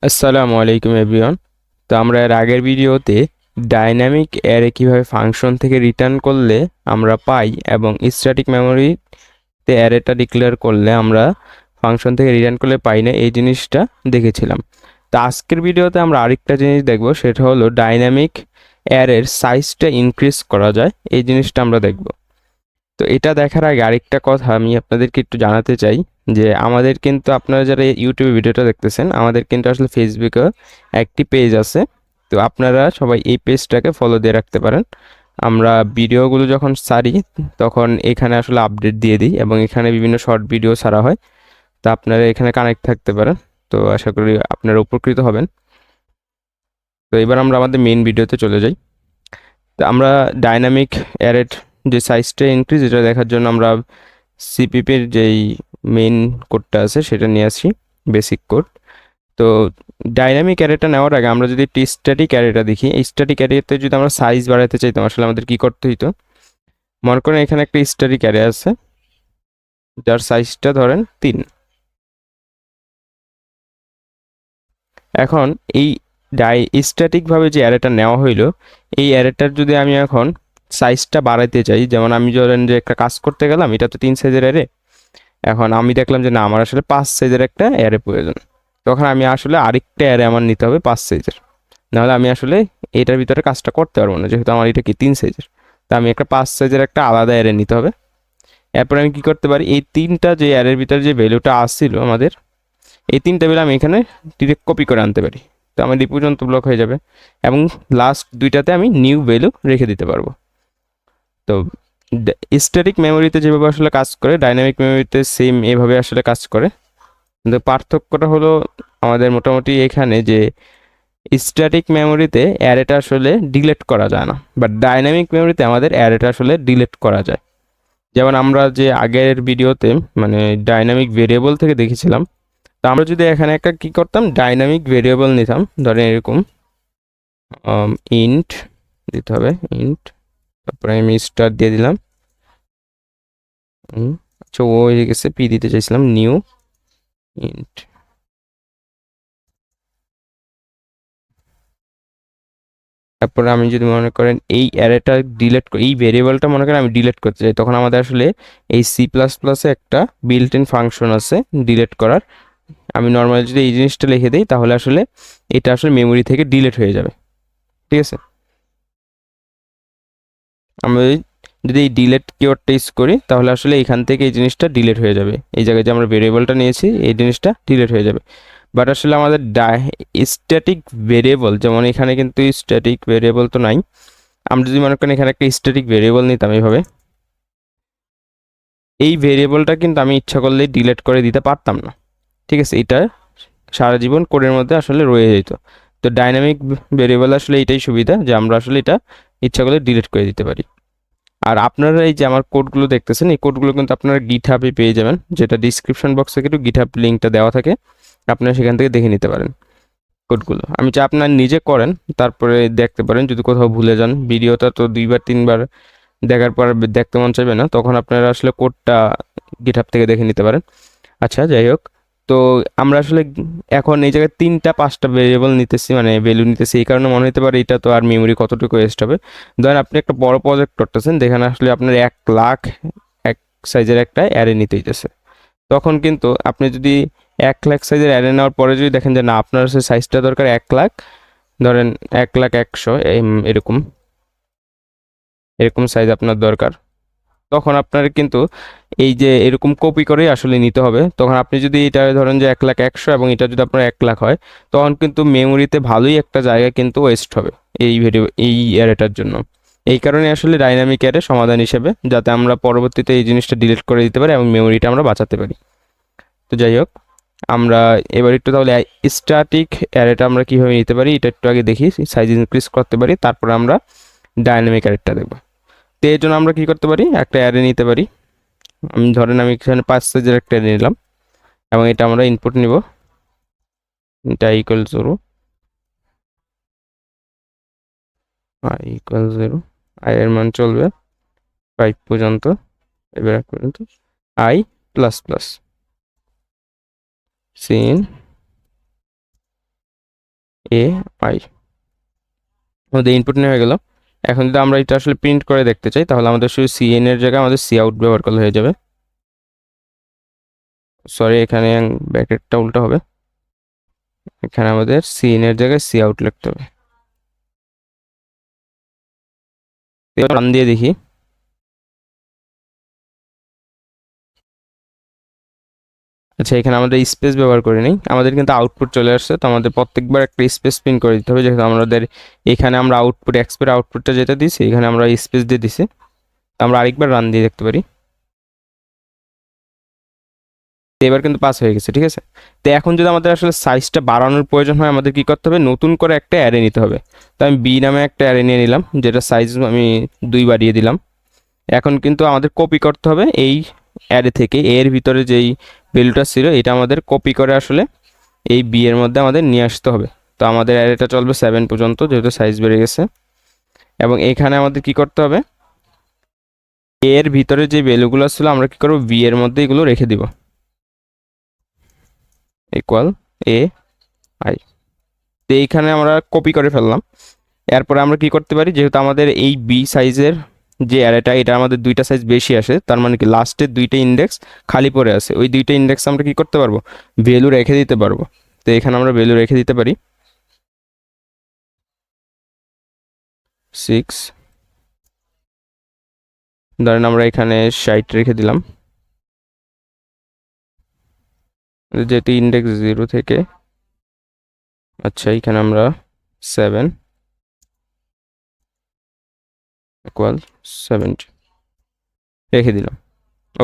আসসালামু আলাইকুম এভরিওয়ান। তো আমরা এর আগের ভিডিওতে ডাইনামিক অ্যারে কিভাবে ফাংশন থেকে রিটার্ন করলে আমরা পাই এবং স্ট্যাটিক মেমোরিতে অ্যারেটা ডিক্লেয়ার করলে আমরা ফাংশন থেকে রিটার্ন করলে পাই না, এই জিনিসটা দেখেছিলাম। তো আজকের ভিডিওতে আমরা আরেকটা জিনিস দেখব, সেটা হলো ডাইনামিক অ্যারের সাইজটা ইনক্রিজ করা যায়, এই জিনিসটা আমরা দেখব। তো এটা দেখার আগে আরেকটা কথা আমি আপনাদেরকে একটু জানাতে চাই যে আমাদের কিন্তু, আপনারা যারা ইউটিউবে ভিডিওটা দেখতেছেন, আমাদের কিন্তু আসলে ফেসবুকে একটি পেজ আছে। তো আপনারা সবাই এই পেজটাকে ফলো দিয়ে রাখতে পারেন। আমরা ভিডিওগুলো যখন ছাড়ি তখন এখানে আসলে আপডেট দিয়ে দিই এবং এখানে বিভিন্ন শর্ট ভিডিও ছাড়া হয়। তো আপনারা এখানে কানেক্ট থাকতে পারেন। তো আশা করি আপনারা উপকৃত হবেন। তো এবার আমরা আমাদের মেইন ভিডিওতে চলে যাই। তো আমরা ডাইনামিক অ্যারের যে সাইজটা ইনক্রিজ, এটা দেখার জন্য আমরা সিপিপির যেই মেইন কোডটা আছে সেটা নিয়ে আসি, বেসিক কোড। তো ডাইনামিক অ্যারেটা নেওয়ার আগে আমরা যদি একটি স্ট্যাটিক অ্যারেটা দেখি, এই স্ট্যাটিক অ্যারেতে যদি আমরা সাইজ বাড়াতে চাইতাম আসলে আমাদের কি করতে হইতো। মনে করেন এখানে একটা স্ট্যাটিক অ্যারে আছে যার সাইজটা ধরেন 3। এখন এই স্ট্যাটিকভাবে যে অ্যারেটা নেওয়া হইলো, এই অ্যারেটার যদি আমি এখন সাইজটা বাড়াইতে চাই, যেমন আমি ধরেন যে একটা কাজ করতে গেলাম, এটা তো 3 সাইজের অ্যারে, এখন আমি দেখলাম যে না, আমার আসলে 5 সাইজের একটা অ্যারে প্রয়োজন। তখন আমি আসলে আরেকটা অ্যারে আমার নিতে হবে 5 সাইজের, নাহলে আমি আসলে এটার ভিতরে কাজটা করতে পারবো না, যেহেতু আমার এটা কি 3 সাইজের। তা আমি একটা 5 সাইজের একটা আলাদা অ্যারে নিতে হবে। এরপর আমি কি করতে পারি, এই তিনটা যে অ্যারের ভিতরে যে ভ্যালুটা আসছিল আমাদের, এই তিনটা ভ্যালু আমি এখানে ডিরেক্ট কপি করে আনতে পারি। তো আমার এই পর্যন্ত ব্লক হয়ে যাবে এবং লাস্ট দুইটাতে আমি নিউ ভ্যালু রেখে দিতে পারবো। তো স্ট্যাটিক মেমোরিতে যেভাবে আসলে কাজ করে, ডাইনামিক মেমোরিতে সেম এভাবে আসলে কাজ করে। কিন্তু পার্থক্যটা হলো আমাদের মোটামুটি এখানে যে স্ট্যাটিক মেমোরিতে অ্যারেটা আসলে ডিলিট করা যায় না, বাট ডাইনামিক মেমোরিতে আমাদের অ্যারেটা আসলে ডিলিট করা যায়। যেমন আমরা যে আগের ভিডিওতে মানে ডাইনামিক ভেরিয়েবল থেকে দেখেছিলাম, তো আমরা যদি এখানে একটা কি করতাম, ডাইনামিক ভেরিয়েবল নিতাম, ধরেন এরকম ইন্ট দিতে হবে, ইন্ট, তারপরে আমি স্টার দিয়ে দিলাম। আচ্ছা, ও হয়ে গেছে, পি দিতে চাইছিলাম, নিউ ইন্ট। তারপরে আমি যদি মনে করেন এই অ্যারেটা ডিলিট, এই ভেরিয়েবলটা মনে করেন আমি ডিলিট করতে চাই, তখন আমাদের আসলে এই সি প্লাস প্লাসে একটা বিল্ট ইন ফাংশন আছে ডিলিট করার। আমি নর্মালি যদি এই জিনিসটা লিখে দিই তাহলে আসলে এটা আসলে মেমোরি থেকে ডিলিট হয়ে যাবে। ঠিক আছে, আমরা যদি এই ডিলিট কিওয়ার্ডটা ইউজ করি তাহলে আসলে এখান থেকে এই জিনিসটা ডিলিট হয়ে যাবে, এই জায়গায় যে আমরা ভেরিয়েবলটা নিয়েছি এই জিনিসটা ডিলিট হয়ে যাবে। বাট আসলে আমাদের স্ট্যাটিক ভেরিয়েবল, যেমন এখানে কিন্তু স্ট্যাটিক ভেরিয়েবল তো নাই, আমরা যদি মনে করেন এখানে একটা স্ট্যাটিক ভেরিয়েবল নিতাম এইভাবে, এই ভেরিয়েবলটা কিন্তু আমি ইচ্ছা করলে ডিলিট করে দিতে পারতাম না। ঠিক আছে, এটা সারা জীবন কোডের মধ্যে আসলে রয়ে যেত। তো ডাইনামিক ভেরিয়েবল আসলে এটাই সুবিধা যে আমরা আসলে এটা ইচ্ছা করলে ডিলিট করে দিতে পারি। আর আপনারা এই যে আমার কোডগুলো দেখতেছেন, এই কোডগুলো কিন্তু আপনারা গিটহাবে পেয়ে যাবেন, যেটা ডিসক্রিপশন বক্সে কিন্তু গিটহাব লিঙ্কটা দেওয়া থাকে, আপনারা সেখান থেকে দেখে নিতে পারেন কোডগুলো। আমি চাই আপনার নিজে করেন, তারপরে দেখতে পারেন। যদি কোথাও ভুলে যান, ভিডিওটা তো 2-3 বার দেখার পর দেখতে মন চাইবে না, তখন আপনারা আসলে কোডটা গিটহাব থেকে দেখে নিতে পারেন। আচ্ছা, যাই হোক, তো আমরা আসলে এখন এই জায়গায় 3টা 5টা ভেরিয়েবল নিতেছি, মানে ভ্যালু নিতেছি, এই কারণে মনে হতে পারে এটা তো আর মেমোরি কতটুকু ওয়েস্ট হবে। ধরেন আপনি একটা বড় প্রজেক্ট করতেছেন, যেখানে আসলে আপনার 1 লাখ এক সাইজের একটা অ্যারে নিতে হইতেছে, তখন কিন্তু আপনি যদি 1 লাখ সাইজের অ্যারে নেওয়ার পরে যদি দেখেন যে না, আপনার সে সাইজটা দরকার 1 লাখ, ধরেন 1,01,000 এরকম এরকম সাইজ আপনার দরকার, তখন আপনার কিন্তু এই যে এরকম কপি করেই আসলে নিতে হবে। তখন আপনি যদি এটা ধরেন যে 1,01,000 এবং এটা যদি আপনার 1 লাখ হয়, তখন কিন্তু মেমোরিতে ভালোই একটা জায়গা কিন্তু ওয়েস্ট হবে এই অ্যারেটার জন্য। এই কারণে আসলে ডাইনামিক অ্যারে সমাধান হিসেবে, যাতে আমরা পরবর্তীতে এই জিনিসটা ডিলিট করে দিতে পারি এবং মেমোরিটা আমরা বাঁচাতে পারি। তো যাই হোক, আমরা এবার একটু তাহলে স্ট্যাটিক অ্যারেটা আমরা কীভাবে নিতে পারি এটা একটু আগে দেখি, সাইজ ইনক্রিজ করতে পারি, তারপরে আমরা ডাইনামিক অ্যারেটা দেখব। তো এর জন্য আমরা কী করতে পারি, একটা অ্যারে নিতে পারি। আমি ধরেন আমি এখানে 5 সাইজের একটা অ্যারে নিলাম এবং এটা আমরা ইনপুট নিব, এটা ইকুয়াল 0, আই ইকুয়াল 0, আই এর মান চলবে 5 পর্যন্ত, এবার পর্যন্ত i plus plus cin a i আমাদের ইনপুট নেওয়া হয়ে গেল। এখন যদি আমরা এটা আসলে প্রিন্ট করে দেখতে চাই তাহলে আমাদের শুধু সিএন এর জায়গায় আমাদের সি আউট ব্যবহার করলে হয়ে যাবে। সরি, এখানে ব্র্যাকেটটা উল্টো হবে, এখানে আমাদের সিএন এর জায়গায় সি আউট লিখতে হবে। রান দিয়ে দেখি। আচ্ছা, এখানে আমাদের স্পেস ব্যবহার করি নাই, আমাদের কিন্তু আউটপুট চলে আসছে। তো আমাদের প্রত্যেকবার একটা স্পেস প্রিন্ট করে দিতে হবে, যেহেতু আমাদের এখানে আমরা আউটপুট এক্সপের আউটপুটটা যেটা দিছি এখানে আমরা স্পেস দিয়ে দিছি। আমরা আরেকবার রান দিয়ে দেখতে পারি। এবার কিন্তু পাস হয়ে গেছে, ঠিক আছে। তো এখন যদি আমাদের আসলে সাইজটা বাড়ানোর প্রয়োজন হয় আমাদের কি করতে হবে, নতুন করে একটা অ্যারে নিতে হবে। তো আমি বি নামে একটা অ্যারে নিয়ে নিলাম, যেটা সাইজ আমি 2 বাড়িয়ে দিলাম। এখন কিন্তু আমাদের কপি করতে হবে এই অ্যারে থেকে, এর ভিতরে যেই ভ্যালুটা ছিল এটা আমাদের কপি করে আসলে এই বি এর মধ্যে আমাদের নিয়ে আসতে হবে। তো আমাদের অ্যারেটা চলবে 7 পর্যন্ত, যেহেতু সাইজ বেড়ে গেছে। এবং এখানে আমাদের কি করতে হবে, এর ভিতরে যে ভ্যালুগুলো ছিল আমরা কি করব, বি এর মধ্যে এগুলো রেখে দিব, ইকুয়াল এ আই। তো এইখানে আমরা কপি করে ফেললাম। এরপরে আমরা কি করতে পারি, যেহেতু আমাদের এই বি সাইজের যে অ্যারেটা এটা আমাদের দুইটা সাইজ বেশি আসে, তার মানে কি লাস্টের দুইটা ইন্ডেক্স খালি পড়ে আছে, ওই দুইটা ইন্ডেক্স আমরা কি করতে পারবো, ভ্যালু রেখে দিতে পারবো। তো এখানে আমরা ভ্যালু রেখে দিতে পারি 6, ধরেন আমরা এখানে 60 রেখে দিলাম, যেহেতু ইন্ডেক্স 0 থেকে। আচ্ছা, এখানে আমরা 7 ইকুয়াল 70 রেখে দিলাম।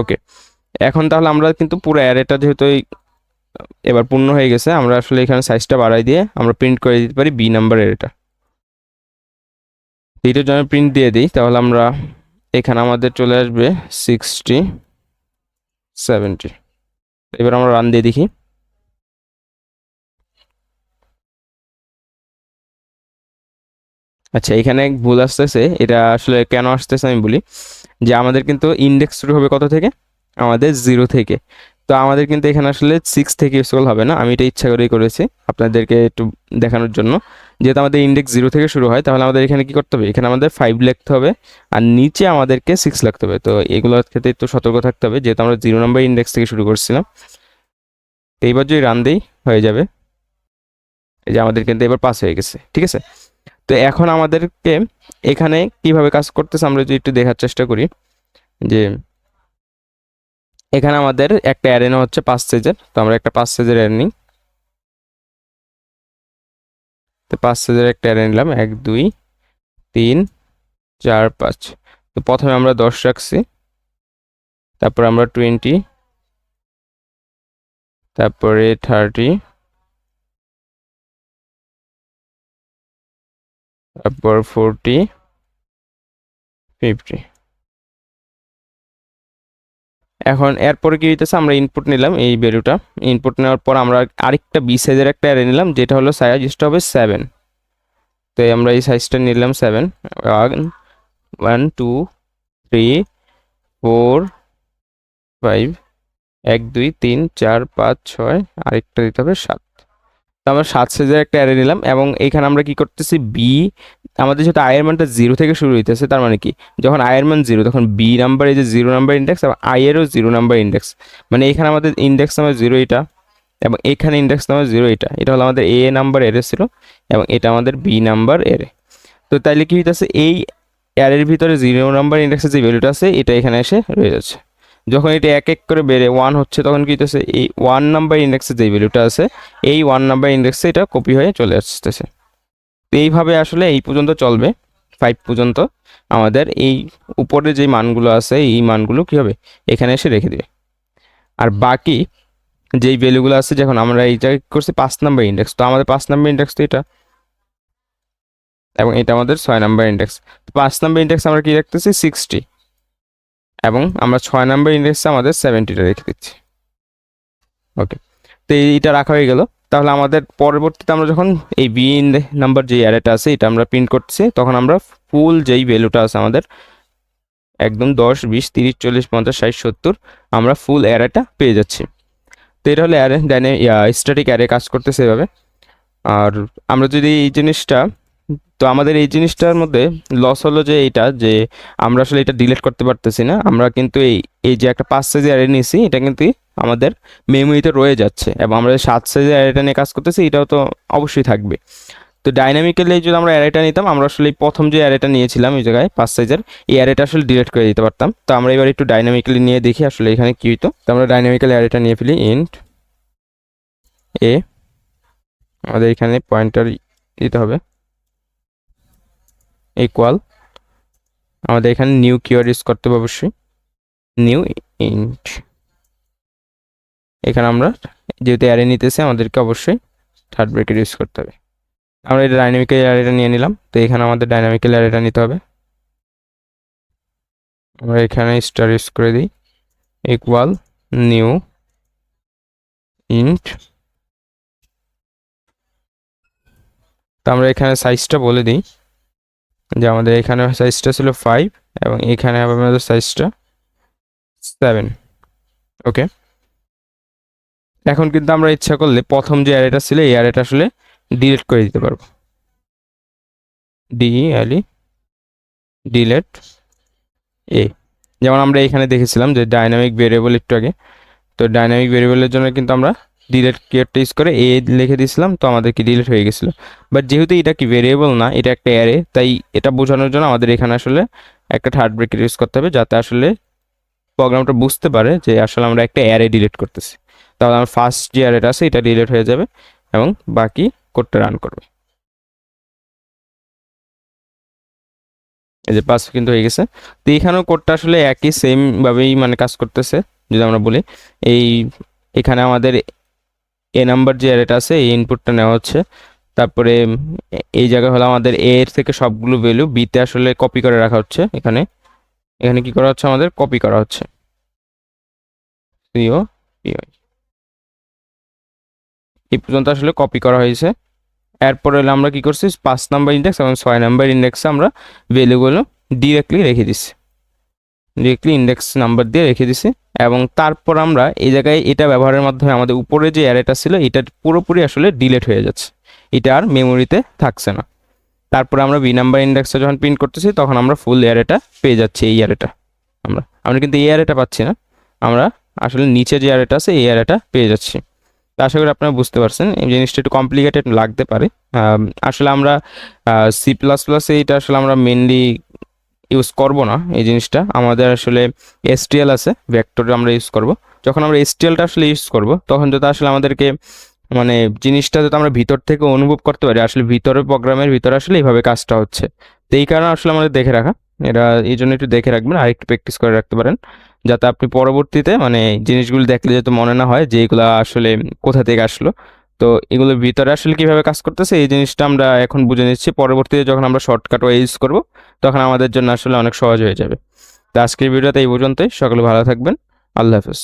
ওকে, এখন তাহলে আমরা কিন্তু পুরো অ্যারেটা যেহেতু এবার পূর্ণ হয়ে গেছে, আমরা আসলে এখানে সাইজটা বাড়াই দিয়ে আমরা প্রিন্ট করে দিতে পারি বি নাম্বার অ্যারেটা। এইটার জন্য প্রিন্ট দিয়ে দিই, তাহলে আমরা এখানে আমাদের চলে আসবে 60 70। এবার আমরা রান দিয়ে দেখি। আচ্ছা, এখানে ভুল আসতেছে, এটা আসলে কেন আসতেছে আমি বলি। যে আমাদের কিন্তু ইন্ডেক্স শুরু হবে কত থেকে, আমাদের 0 থেকে। তো আমাদের কিন্তু এখানে আসলে 6 থেকে স্ক্রল হবে না, আমি এটা ইচ্ছা করেই করেছি আপনাদেরকে একটু দেখানোর জন্য। যেহেতু আমাদের ইন্ডেক্স 0 থেকে শুরু হয় তাহলে আমাদের এখানে কি করতে হবে, এখানে আমাদের 5 লিখতে হবে আর নিচে আমাদেরকে 6 লিখতে হবে। তো এগুলোর ক্ষেত্রে একটু সতর্ক থাকতে হবে, যেহেতু আমরা 0 নাম্বার ইন্ডেক্স থেকে শুরু করছিলাম। তো এইবার যদি রান দিই হয়ে যাবে, এই যে আমাদের কিন্তু এবার পাস হয়ে গেছে, ঠিক আছে। তো এখন আমাদেরকে এখানে কিভাবে কাজ করতেছে আমরা যদি একটু দেখার চেষ্টা করি, যে এখানে আমাদের একটা অ্যারে নেওয়া হচ্ছে 5 সাইজের। তো আমরা একটা 5 সাইজের অ্যারে নিই। তো 5 সাইজের একটা অ্যারে নিলাম, 1 2 3 4 5। তো প্রথমে আমরা 10 রাখছি, তারপর আমরা 20, তারপরে 30, তারপর 40 50। এখন এরপরে কি হইতেছে, আমরা ইনপুট নিলাম এই ভ্যালুটা, ইনপুট নেওয়ার পর আমরা আরেকটা বি সাইজের একটা অ্যারে নিলাম, যেটা হলো সাইজটা হবে 7। তো আমরা এই সাইজটা নিলাম 7, 1 2 3 4 5, 1 2 3 4 5 6, আরেকটা দিতে হবে 7। তো আমরা 7 সাইজের একটা অ্যারে নিলাম এবং এখানে আমরা কি করতেছি, বি আমাদের যেহেতু আই এর মানটা 0 থেকে শুরু হইতেছে, তার মানে কি যখন আই এর মান 0 তখন বি নাম্বার এই যে 0 নাম্বার ইন্ডেক্স এবং আই এরও 0 নাম্বার ইন্ডেক্স, মানে এখানে আমাদের ইন্ডেক্স নাম্বার 0 এটা এবং এখানে ইন্ডেক্স নাম্বার 0 এটা, এটা হলো আমাদের এ নাম্বার এরে ছিল এবং এটা আমাদের বি নাম্বার এরে। তো তাইলে কি হইতেছে, এই অ্যারের ভিতরে 0 নাম্বার ইন্ডেক্সের যে ভ্যালুটা আছে এটা এখানে এসে রয়ে যাচ্ছে। যখন এটা এক এক করে বেড়ে 1 হচ্ছে তখন কি হইতেছে, এই 1 নাম্বার ইন্ডেক্সের যে ভ্যালুটা আছে এই 1 নাম্বার ইন্ডেক্সে এটা কপি হয়ে চলে আসতেছে। তো এইভাবে আসলে এই পর্যন্ত চলবে, 5 পর্যন্ত আমাদের এই উপরে যে মানগুলো আছে এই মানগুলো কি হবে এখানে এসে রেখে দিবে। আর বাকি যেই ভ্যালুগুলো আছে, যখন আমরা এই জায়গায় করছি 5 নাম্বার ইন্ডেক্স, তো আমাদের 5 নাম্বার ইন্ডেক্স তো এটা এবং এটা আমাদের 6 নাম্বার ইন্ডেক্স। 5 নাম্বার ইন্ডেক্স আমরা কি রাখতেছি 60 এবং আমরা 6 নাম্বার ইন্ডেক্সে আমাদের 70টা রেখে দিচ্ছি। ওকে, তো এইটা রাখা হয়ে গেল। তাহলে আমাদের পরবর্তীতে আমরা যখন এই বি নাম্বার যে অ্যারেটা আছে এটা আমরা প্রিন্ট করছি, তখন আমরা ফুল যেই ভ্যালুটা আছে আমাদের একদম 10 20 30 40 50 60 70 আমরা ফুল অ্যারেটা পেয়ে যাচ্ছি। তো এটা হলো অ্যারে স্ট্যাটিক অ্যারে কাজ করতেছে এভাবে। আর আমরা যদি এই জিনিসটা, তো আমাদের এই জিনিসটার মধ্যে লস হলো যে এইটা, যে আমরা আসলে এটা ডিলিট করতে পারতেছি না। আমরা কিন্তু এই এই যে একটা 5 সাইজের অ্যারে নিয়েছি, এটা কিন্তু আমাদের মেমোরিতে রয়ে যাচ্ছে, এবং আমরা 7 সাইজের অ্যারেটা নিয়ে কাজ করতেছি, এটাও তো অবশ্যই থাকবে। তো ডাইনামিক্যালি যদি আমরা অ্যারেটা নিতাম, আমরা আসলে এই প্রথম যে অ্যারেটা নিয়েছিলাম এই জায়গায় 5 সাইজের, এই অ্যারেটা আসলে ডিলিট করে দিতে পারতাম। তো আমরা এবার একটু ডাইনামিক্যালি নিয়ে দেখি আসলে এখানে কী হইতো। তো আমরা ডাইনামিক্যালি অ্যারেটা নিয়ে ফেলি, ইন্ট এ, আমাদের এখানে পয়েন্টার দিতে হবে ইকুয়াল, আমাদের এখানে নিউ কিওয়ার্ড ইউজ করতে হবে অবশ্যই, নিউ ইন্ট। এখানে আমরা যেহেতু অ্যারে নিতেছি, আমাদেরকে অবশ্যই থার্ড ব্র্যাকেট ইউজ করতে হবে। আমরা এটা ডাইনামিক্যাল অ্যারেটা নিয়ে নিলাম। তো এখানে আমাদের ডাইনামিক্যাল অ্যারেটা নিতে হবে। আমরা এখানে স্টার ইউজ করে দিই, ইকুয়াল নিউ ইন্ট। তো আমরা এখানে সাইজটা বলে দিই যে আমাদের এখানে সাইজটা ছিল 5 এবং এখানে হবে আমাদের সাইজটা 7। ওকে, এখন কিন্তু আমরা ইচ্ছা করলে প্রথম যে অ্যারেটা ছিল এই অ্যারেটা আসলে ডিলিট করে দিতে পারবো, ডিএলই ডিলেট এ। যেমন আমরা এখানে দেখেছিলাম যে ডাইনামিক ভেরিয়েবল একটু আগে, তো ডাইনামিক ভেরিয়েবলের জন্য কিন্তু আমরা ডিলেট কিওয়ার্ডটা ইউজ করে এ লিখে দিয়েছিলাম, তো আমাদের কি ডিলিট হয়ে গেছিলো। বাট যেহেতু এটা কি ভেরিয়েবল না, এটা একটা অ্যারে, তাই এটা বোঝানোর জন্য আমাদের এখানে আসলে একটা থার্ড ব্র্যাকেট ইউজ করতে হবে, যাতে আসলে প্রোগ্রামটা বুঝতে পারে যে আসলে আমরা একটা অ্যারে ডিলিট করতেছি। তাহলে আমার ফার্স্ট যে অ্যারেটা আছে এটা ডিলিট হয়ে যাবে এবং বাকি কোডটা রান করবে। এই যে পাস কিন্তু হয়ে গেছে। তো এখানেও কোডটা আসলে একই সেমভাবেই মানে কাজ করতেছে। যদি আমরা বলি এই এখানে আমাদের এ নাম্বার যে অ্যারেটা আছে এই ইনপুটটা নেওয়া হচ্ছে, তারপরে এই জায়গা হলো আমাদের এ এর থেকে সবগুলো ভ্যালু বিতে আসলে কপি করে রাখা হচ্ছে। এখানে এখানে কি করা হচ্ছে, আমাদের কপি করা হচ্ছে, সিও পিওই এই পর্যন্ত আসলে কপি করা হয়েছে। এরপরে হলো আমরা কি করছি, 5 নাম্বার ইন্ডেক্স এবং 6 নাম্বার ইন্ডেক্সে আমরা ভ্যালুগুলো ডিরেক্টলি রেখে দিচ্ছি, ডিরেক্টলি ইন্ডেক্স নাম্বার দিয়ে রেখে দিছি। এবং তারপর আমরা এই জায়গায় এটা ব্যবহারের মাধ্যমে আমাদের উপরে যে অ্যারেটা ছিল এটা পুরোপুরি আসলে ডিলিট হয়ে যাচ্ছে, এটা আর মেমোরিতে থাকছে না। তারপরে আমরা বি নাম্বার ইন্ডেক্সটা যখন প্রিন্ট করতেছি তখন আমরা ফুল অ্যারেটা পেয়ে যাচ্ছি। এই অ্যারেটা আমরা আমরা কিন্তু এই অ্যারেটা পাচ্ছি না, আমরা আসলে নিচে যে অ্যারেটা আছে এই অ্যারেটা পেয়ে যাচ্ছি। তো আশা করি আপনারা বুঝতে পারছেন, এই জিনিসটা একটু কমপ্লিকেটেড লাগতে পারে। আসলে আমরা সি প্লাস প্লাসে এটা আসলে আমরা মেনলি ইউজ করব না এই জিনিসটা, আমাদের আসলে এসটিএল আছে, ভেক্টর আমরা ইউজ করব। যখন আমরা এসটিএলটা আসলে ইউজ করব তখন যদি আসলে আমাদেরকে মানে জিনিসটা যদি আমরা ভিতর থেকে অনুভব করতে পারি আসলে ভিতরে প্রোগ্রামের ভিতরে আসলে এইভাবে কাজটা হচ্ছে। তো এই কারণে আসলে আমাদের দেখে রাখা, এটা এই জন্য একটু দেখে রাখবেন আর একটু প্র্যাকটিস করে রাখতে পারেন, যাতে আপনি পরবর্তীতে মানে জিনিসগুলো দেখলে যাতে মনে না হয় যে এগুলো আসলে কোথা থেকে আসলো। তো এগুলোর ভিতরে আসলে কিভাবে কাজ করতেছে এই জিনিসটা আমরা এখন বুঝে নিচ্ছি, পরবর্তীতে যখন আমরা শর্টকাট ওয়ে ইউজ করব তখন আমাদের জন্য আসলে অনেক সহজ হয়ে যাবে। তো আজকের ভিডিওতে এই পর্যন্তই, সকলে ভালো থাকবেন, আল্লাহ হাফেজ।